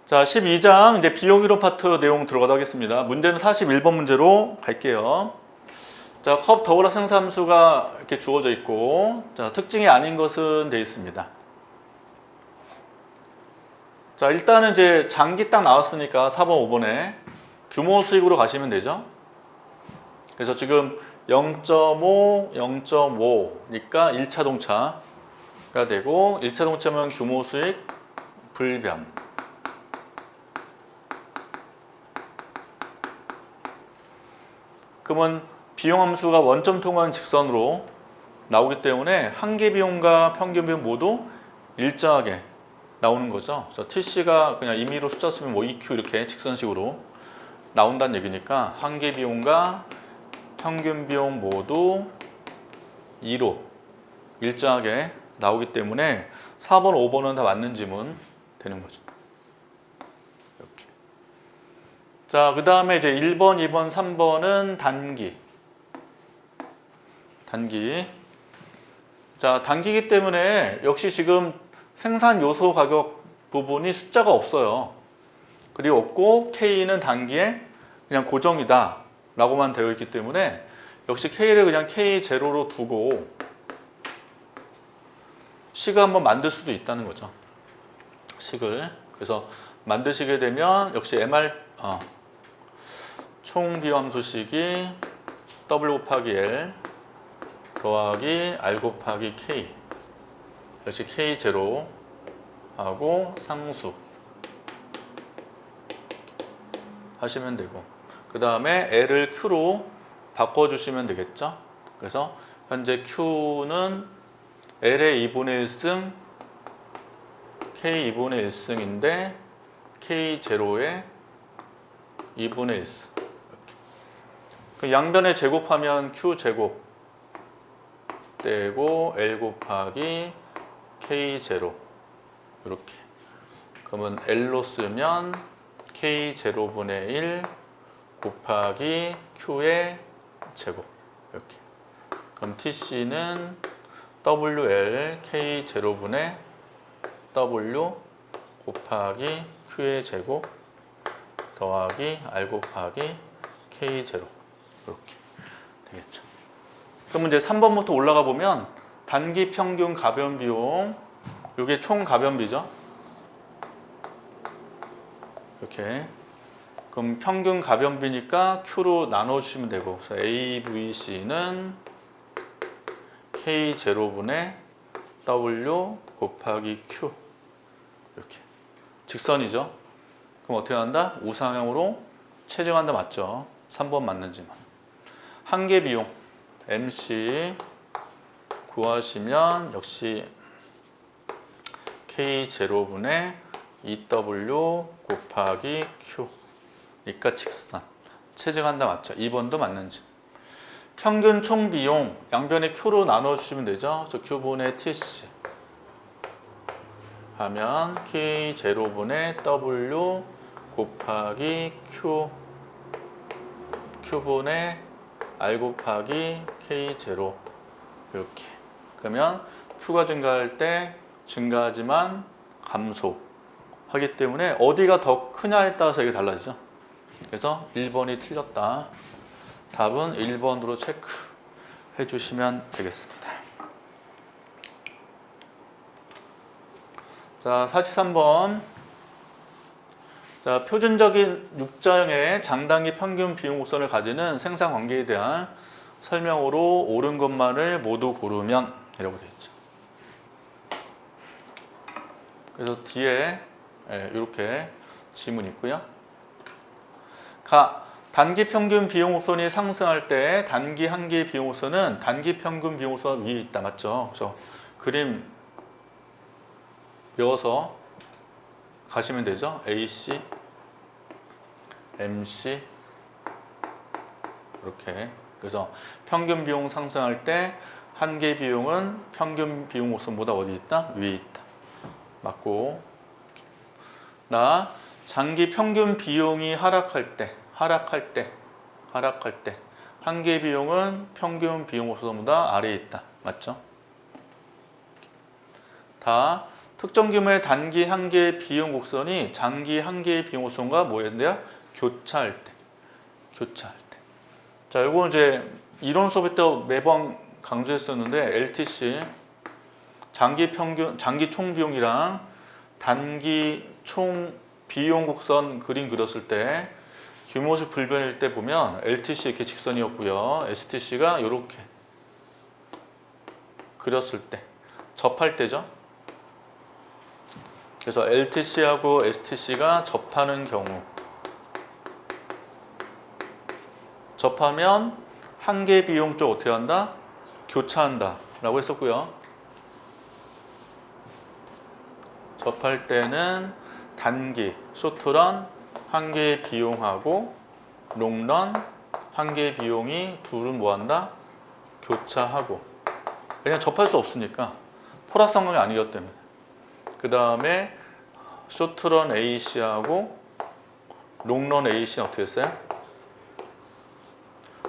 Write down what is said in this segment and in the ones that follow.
자, 12장 이제 비용 이론 파트 내용 들어가도록 하겠습니다. 문제는 41번 문제로 갈게요. 자, 컵 더블화 승산함수가 이렇게 주어져 있고, 자, 특징이 아닌 것은 되어 있습니다. 자, 일단은 이제 장기 딱 나왔으니까 4번, 5번에 규모 수익으로 가시면 되죠. 그래서 지금 0.5, 0.5니까 1차동차가 되고, 1차동차면 규모 수익 불변. 그러면 비용 함수가 원점 통한 직선으로 나오기 때문에 한계 비용과 평균 비용 모두 일정하게 나오는 거죠. 그래서 TC가 그냥 임의로 숫자 쓰면 뭐 EQ 이렇게 직선식으로 나온다는 얘기니까 한계 비용과 평균 비용 모두 2로 일정하게 나오기 때문에 4번, 5번은 다 맞는 지문 되는 거죠. 이렇게. 자, 그 다음에 이제 1번, 2번, 3번은 단기. 자, 단기이기 때문에 역시 지금 생산 요소 가격 부분이 숫자가 없어요. 그리고 없고 K는 단기에 그냥 고정이다 라고만 되어 있기 때문에 역시 K를 그냥 K0로 두고 식을 한번 만들 수도 있다는 거죠. 식을. 그래서 만드시게 되면 역시 총 비용함수식이 W 곱하기 L 더하기 R 곱하기 K, 역시 K0 하고 상수 하시면 되고, 그 다음에 L을 Q로 바꿔주시면 되겠죠. 그래서 현재 Q는 L의 2분의 1승 K 2분의 1승인데 K0의 2분의 1승. 그 양변에 제곱하면 Q제곱 떼고 L 곱하기 K0 이렇게. 그러면 L로 쓰면 K0분의 1 곱하기 Q의 제곱 이렇게. 그럼 TC는 WL K0분의 W 곱하기 Q의 제곱 더하기 R 곱하기 K0 이렇게 되겠죠. 그러면 이제 3번부터 올라가 보면 단기 평균 가변 비용, 이게 총 가변비죠. 이렇게. 그럼 평균 가변비니까 Q로 나눠주시면 되고, 그래서 AVC는 K0분의 W 곱하기 Q 이렇게. 직선이죠. 그럼 어떻게 한다? 우상형으로 체증한다. 맞죠? 3번 맞는지만. 한계 비용 MC 구하시면 역시 K0분의 EW 곱하기 Q 이까 직선 체증한다. 맞죠? 2번도 맞는지. 평균 총 비용 양변에 Q로 나눠주시면 되죠. 그래서 Q분의 TC 하면 K0분의 W 곱하기 Q분의 R 곱하기 K0 이렇게. 그러면 Q가 증가할 때 증가하지만 감소하기 때문에 어디가 더 크냐에 따라서 이게 달라지죠. 그래서 1번이 틀렸다. 답은 1번으로 체크해 주시면 되겠습니다. 자, 43번. 자, 표준적인 육자형의 장단기 평균 비용 곡선을 가지는 생산 관계에 대한 설명으로 옳은 것만을 모두 고르면 이라고 되어 있죠. 그래서 뒤에 이렇게 지문이 있고요. 단기 평균 비용 곡선이 상승할 때 단기 한계 비용 곡선은 단기 평균 비용 곡선 위에 있다. 맞죠? 그래서 그림 외워서 가시면 되죠. AC, MC 이렇게. 그래서 평균 비용 상승할 때 한계 비용은 평균 비용 곡선보다 어디 있다? 위에 있다. 맞고. 장기 평균 비용이 하락할 때 한계 비용은 평균 비용 곡선보다 아래에 있다. 맞죠? 특정 규모의 단기 한 개의 비용 곡선이 장기 한 개의 비용 곡선과 뭐였는데요? 교차할 때. 교차할 때. 자, 이거 이제 이론 수업에 때 매번 강조했었는데 LTC 장기 평균 장기 총 비용이랑 단기 총 비용 곡선 그림 그렸을 때 규모식 불변일 때 보면 LTC 이렇게 직선이었고요. STC가 이렇게 그렸을 때 접할 때죠. 그래서 LTC하고 STC가 접하는 경우 접하면 한 개 비용 쪽 어떻게 한다? 교차한다 라고 했었고요. 접할 때는 단기, 숏런 한 개의 비용하고 롱런 한 개의 비용이 둘은 뭐한다? 교차하고. 왜냐면 접할 수 없으니까 포락상관이 아니기 때문에. 그 다음에 숏런 AC하고 롱런 AC는 어떻게 했어요?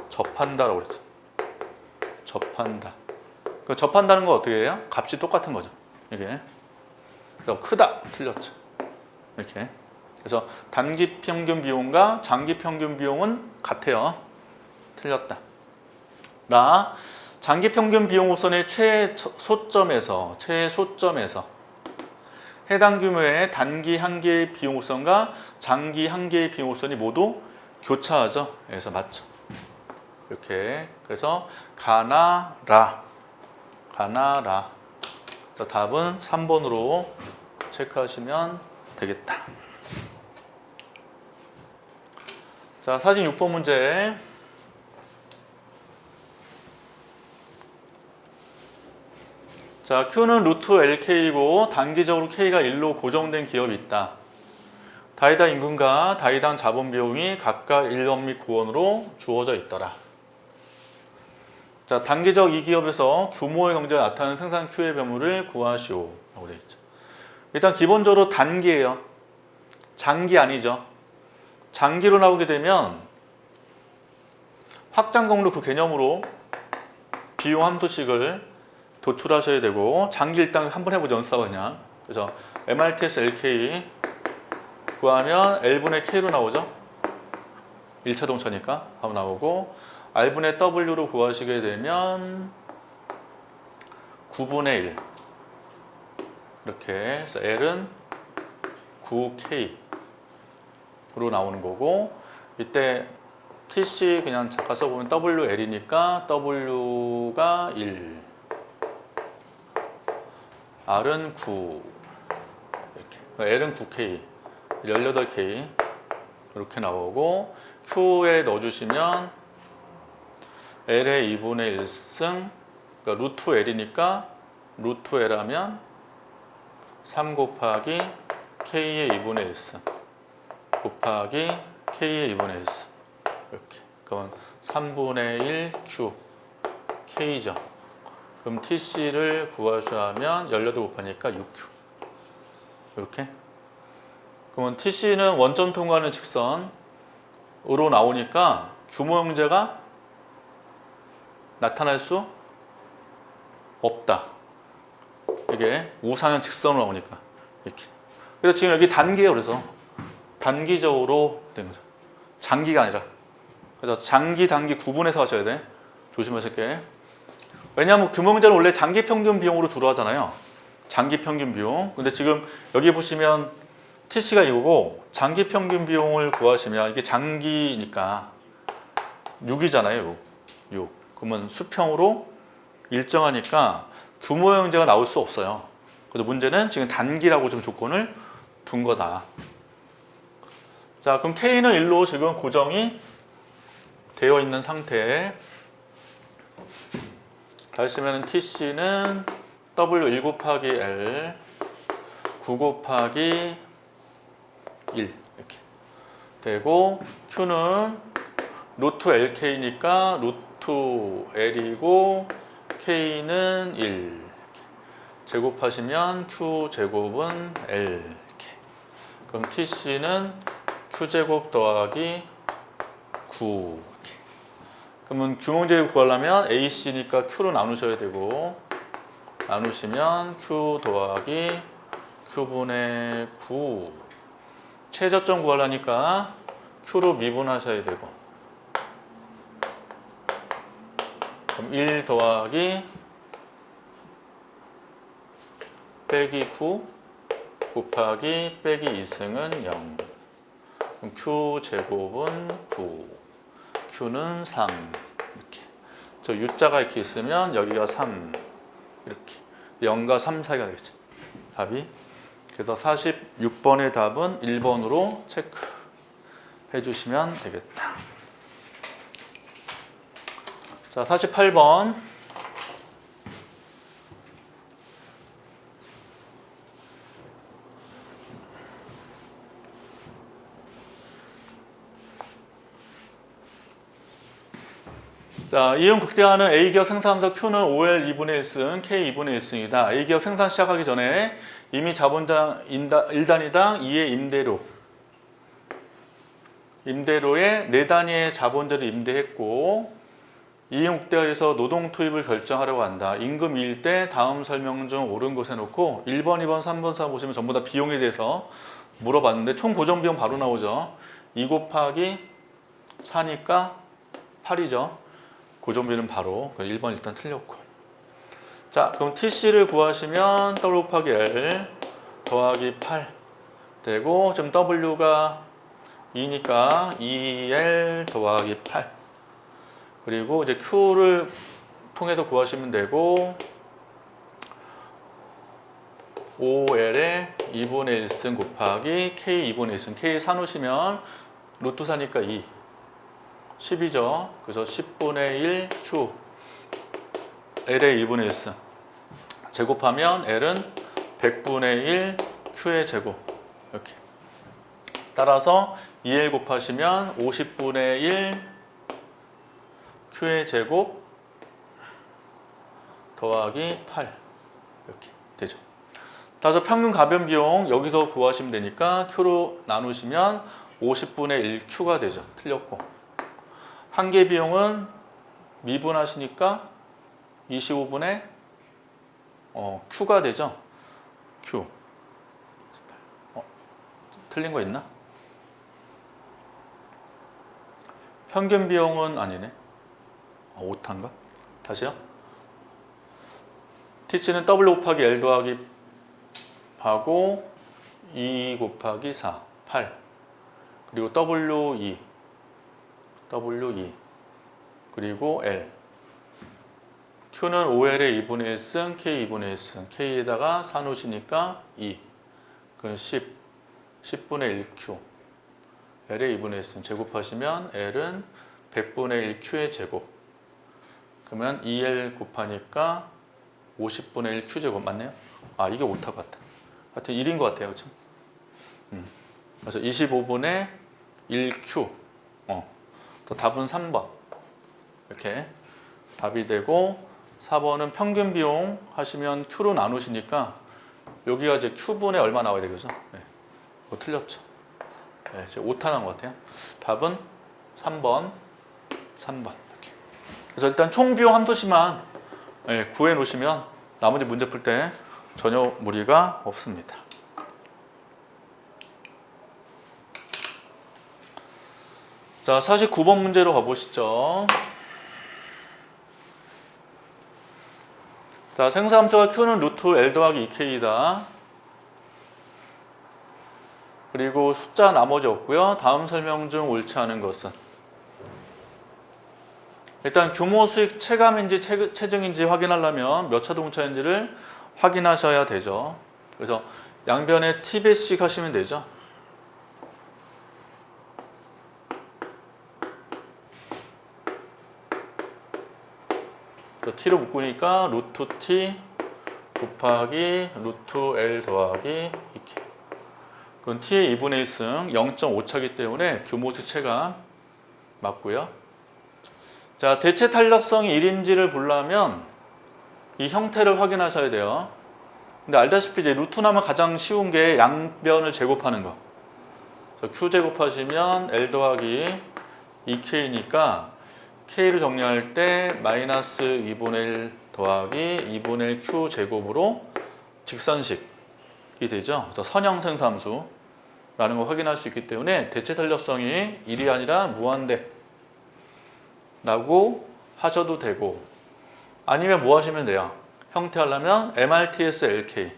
접한다라고 그랬죠. 접한다. 그 접한다는 건 어떻게 해요? 값이 똑같은 거죠. 이게. 그래서 크다. 틀렸죠. 이렇게. 그래서 단기 평균 비용과 장기 평균 비용은 같아요. 틀렸다. 라 장기 평균 비용 곡선의 최소점에서 해당 규모의 단기 한 개의 비용 곡선과 장기 한 개의 비용 곡선이 모두 교차하죠. 그래서 맞죠. 이렇게. 그래서 가나라. 그래서 답은 3번으로 체크하시면 되겠다. 자, 사진 6번 문제. 자, Q는 루트 LK이고 단기적으로 K가 1로 고정된 기업이 있다. 다이당 임금과 다이당 자본 비용이 각각 1원 및 9원으로 주어져 있더라. 자, 단기적 이 기업에서 규모의 경제가 나타나는 생산 Q의 배물을 구하시오. 라고 되어 있죠. 일단 기본적으로 단기예요. 장기 아니죠. 장기로 나오게 되면 확장공로 그 개념으로 비용 함수식을 도출하셔야 되고, 장기 일단 한번 해보죠. 연습하고 그냥. 그래서 MRTS LK 구하면 L분의 K로 나오죠. 1차동차니까 하고 나오고, R분의 W로 구하시게 되면 9분의 1 이렇게 해서 L은 9K로 나오는 거고, 이때 TC 그냥 잠깐 써보면 WL이니까 W가 1, R은 9 이렇게. L은 9K, 18K 이렇게 나오고, Q에 넣어주시면 L의 2분의 1승, 그러니까 루트 L이니까 루트 L 하면 3 곱하기 K의 2분의 1승 곱하기 K의 2분의 1승 이렇게. 그러면 3분의 1 Q K죠. 그럼 TC를 구하셔야 하면 18 곱하니까 6Q 이렇게. 그러면 TC는 원점 통과하는 직선으로 나오니까 규모 형제가 나타날 수 없다. 이게 우상형 직선으로 나오니까 이렇게. 그래서 지금 여기 단기예요. 그래서 단기적으로 된 거죠. 장기가 아니라. 그래서 장기, 단기 구분해서 하셔야 돼. 조심하실 게. 왜냐하면 규모 문제는 원래 장기 평균 비용으로 주로 하잖아요. 장기 평균 비용. 근데 지금 여기 보시면 TC가 이거고, 장기 평균 비용을 구하시면 이게 장기니까 6이잖아요. 6. 그러면 수평으로 일정하니까 규모 형제가 나올 수 없어요. 그래서 문제는 지금 단기라고 좀 조건을 둔 거다. 자, 그럼 K는 1로 지금 고정이 되어 있는 상태에 다시 쓰면 TC는 W1 곱하기 L 9 곱하기 1 이렇게 되고, Q는 루트 LK니까 루트 L이고 K는 1 이렇게. 제곱하시면 Q 제곱은 L 이렇게. 그럼 TC는 Q 제곱 더하기 9 이렇게. 그러면 규모제를 구하려면 AC니까 Q로 나누셔야 되고, 나누시면 Q 더하기 Q분의 9. 최저점 구하려니까 Q로 미분하셔야 되고, 그럼 1 더하기 빼기 9 곱하기 빼기 2승은 0. 그럼 Q 제곱은 9, Q는 3. 이렇게. 저 U자가 이렇게 있으면 여기가 3. 이렇게. 0과 3 사이가 되겠죠. 답이. 그래서 46번의 답은 1번으로 체크해 주시면 되겠다. 자, 48번. 자, 이음 극대화는 A기업 생산하면서 Q는 OL 2분의 1승, K 2분의 1승이다. A기업 생산 시작하기 전에 이미 자본장 1단위당 2의 임대료에 4단위의 자본재를 임대했고, 이음 극대화에서 노동 투입을 결정하려고 한다. 임금 2일 때 다음 설명 중 옳은 곳에 놓고 1번, 2번, 3번, 4번 보시면 전부 다 비용에 대해서 물어봤는데 총 고정 비용 바로 나오죠. 2 곱하기 4니까 8이죠. 고정비는 바로 1번 일단 틀렸고. 자, 그럼 TC를 구하시면 W 곱하기 L 더하기 8 되고, 지금 W가 2니까 2L 더하기 8, 그리고 이제 Q를 통해서 구하시면 되고, 5L에 2분의 1승 곱하기 K 2분의 1승, K 사놓으시면 루트 4니까 2 10이죠. 그래서 10분의 1 Q L의 2분의 1승 제곱하면 L은 100분의 1 Q의 제곱. 이렇게. 따라서 2L 곱하시면 50분의 1 Q의 제곱 더하기 8 이렇게 되죠. 따라서 평균 가변 비용 여기서 구하시면 되니까 Q로 나누시면 50분의 1 Q가 되죠. 틀렸고. 한계 비용은 미분하시니까 25분의 Q가 되죠. Q. 틀린 거 있나? 평균 비용은 아니네. 오타인가? 다시요. T치는 W 곱하기 L 더하기 하고 2 곱하기 4, 8. 그리고 W2 그리고 L. Q는 OL의 2분의 1승, K 2분의 1승. K에다가 4 놓으시니까 2. 그건 10분의 1 Q. L의 2분의 1승 제곱하시면 L은 100분의 1 Q의 제곱. 그러면 2L 곱하니까 50분의 1 Q 제곱 맞네요? 아, 이게 오타 같다. 하여튼 1인 것 같아요. 그렇죠? 그래서 25분의 1 Q. 또 답은 3번. 이렇게 답이 되고, 4번은 평균 비용 하시면 Q로 나누시니까 여기가 이제 Q분의 얼마 나와야 되겠죠? 네. 이거 틀렸죠? 네, 이제 오타 난 것 같아요. 답은 3번. 이렇게. 그래서 일단 총 비용 함수시만 구해 놓으시면 나머지 문제 풀 때 전혀 무리가 없습니다. 자, 49번 문제로 가보시죠. 자, 생사함수가 Q는 루트 L 더하기 2K이다. 그리고 숫자 나머지 없고요. 다음 설명 중 옳지 않은 것은, 일단 규모 수익 체감인지 체증인지 확인하려면 몇 차 동차인지를 확인하셔야 되죠. 그래서 양변에 T배씩 하시면 되죠. T로 묶으니까 루트 T 곱하기 루트 L 더하기 2K. 그건 T의 2분의 1승 0.5차이기 때문에 규모수 체감 맞고요. 자, 대체 탄력성이 1인지를 보려면 이 형태를 확인하셔야 돼요. 근데 알다시피 이제 루트 나면 가장 쉬운 게 양변을 제곱하는 거. 그래서 Q 제곱하시면 L 더하기 2K니까 K를 정리할 때 마이너스 2분의 1 더하기 2분의 1 Q 제곱으로 직선식 되죠. 그래서 선형 생사함수라는 걸 확인할 수 있기 때문에 대체 탄력성이 1이 아니라 무한대 라고 하셔도 되고, 아니면 뭐 하시면 돼요? 형태하려면 MRTS LK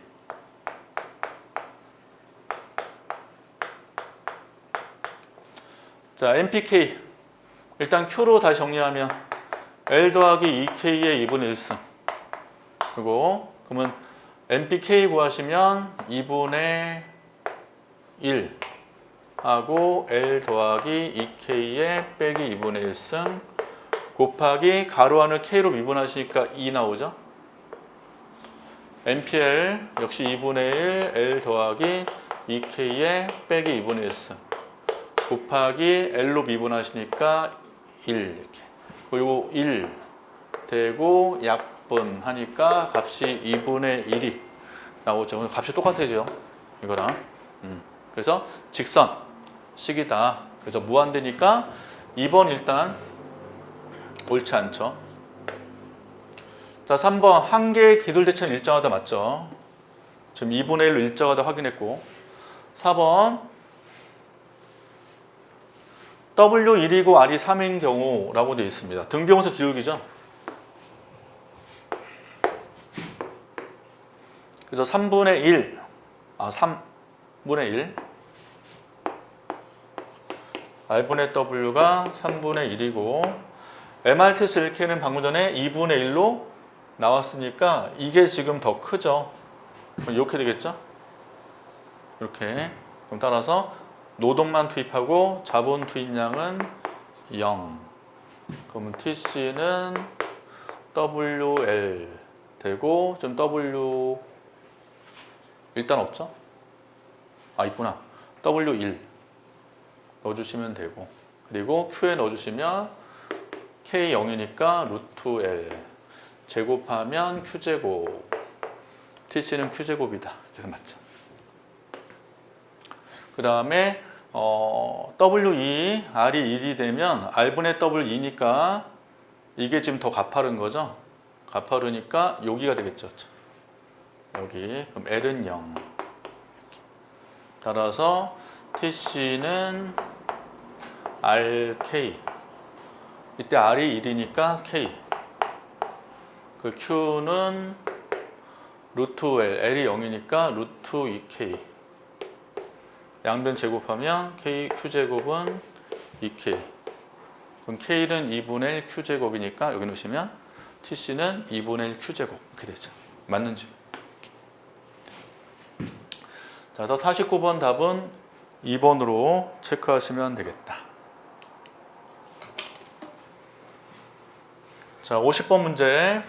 자, MPK 일단 Q로 다시 정리하면 L 더하기 2K의 2분의 1승, 그리고 그러면 MPK 구하시면 2분의 1 하고 L 더하기 2K의 빼기 2분의 1승 곱하기 가로 안을 K로 미분하시니까 2 나오죠. MPL 역시 2분의 1 L 더하기 2K의 빼기 2분의 1승 곱하기 L로 미분하시니까 1 이렇게. 그리고 1 되고 약분 하니까 값이 2분의 1이 나오죠. 값이 똑같아져요. 이거랑. 그래서 직선식이다. 그래서 무한대니까 2번 일단 옳지 않죠. 자, 3번 한 개의 기울대체는 일정하다 맞죠? 지금 2분의 1로 일정하다 확인했고, 4번 W1이고 R이 3인 경우라고 되어 있습니다. 등비용사 기울기죠. 그래서 3분의 1, 3분의 1 R분의 W가 3분의 1이고 MRTS LK는 방금 전에 2분의 1로 나왔으니까 이게 지금 더 크죠. 이렇게 되겠죠? 이렇게. 그럼 따라서 노동만 투입하고 자본 투입량은 0. 그러면 TC는 WL 되고, 좀 W 일단 없죠? 있구나. W1 넣어주시면 되고, 그리고 Q에 넣어주시면 K0이니까 루트 L 제곱하면 Q제곱, TC는 Q제곱이다. 그래서 맞죠. 그 다음에 W2, R이 1이 되면 R분의 W2니까 이게 지금 더 가파른 거죠. 가파르니까 여기가 되겠죠. 여기. 그럼 L은 0. 따라서 TC는 RK. 이때 R이 1이니까 K. 그 Q는 루트 L. L이 0이니까 루트 2K. 양변 제곱하면 K, Q제곱은 2K. 그럼 K는 2분의 1 Q제곱이니까 여기 놓으시면 TC는 2분의 1 Q제곱. 이렇게 되죠. 맞는지. 자, 그래서 49번 답은 2번으로 체크하시면 되겠다. 자, 50번 문제.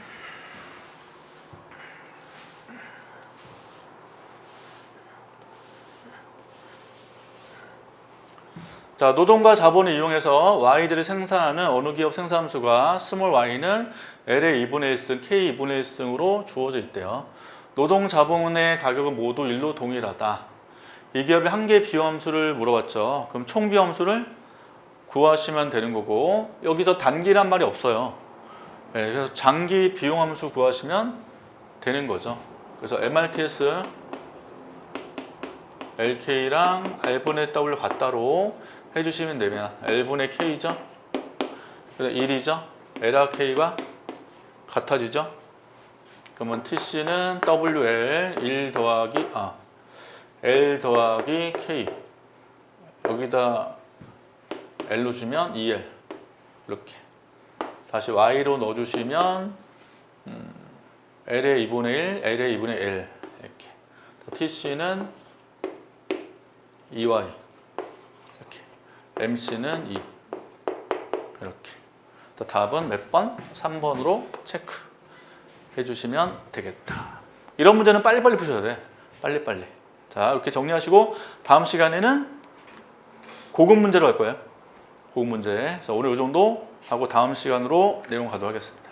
자, 노동과 자본을 이용해서 Y들이 생산하는 어느 기업 생산함수가 스몰 y는 L의 2분의 1승, K 2분의 1승으로 주어져 있대요. 노동 자본의 가격은 모두 1로 동일하다. 이 기업이 한 개의 비용함수를 물어봤죠. 그럼 총 비용함수를 구하시면 되는 거고, 여기서 단기란 말이 없어요. 네, 그래서 장기 비용함수 구하시면 되는 거죠. 그래서 MRTS LK랑 R분의 W 같다로 해주시면 되면 L분의 K죠. 그래서 1이죠. LRK가 같아지죠. 그러면 TC는 WL 1 더하기 L 더하기 K, 여기다 L로 주면 2L 이렇게. 다시 Y로 넣어주시면 L의 2분의 1, L의 2분의 L 이렇게. TC는 2Y 이렇게. MC는 2 이렇게. 답은 몇 번? 3번으로 체크 해주시면 되겠다. 이런 문제는 빨리빨리 푸셔야 돼. 빨리빨리. 자, 이렇게 정리하시고 다음 시간에는 고급 문제로 할 거예요. 고급 문제. 그래서 오늘 이 정도 하고 다음 시간으로 내용 가도록 하겠습니다.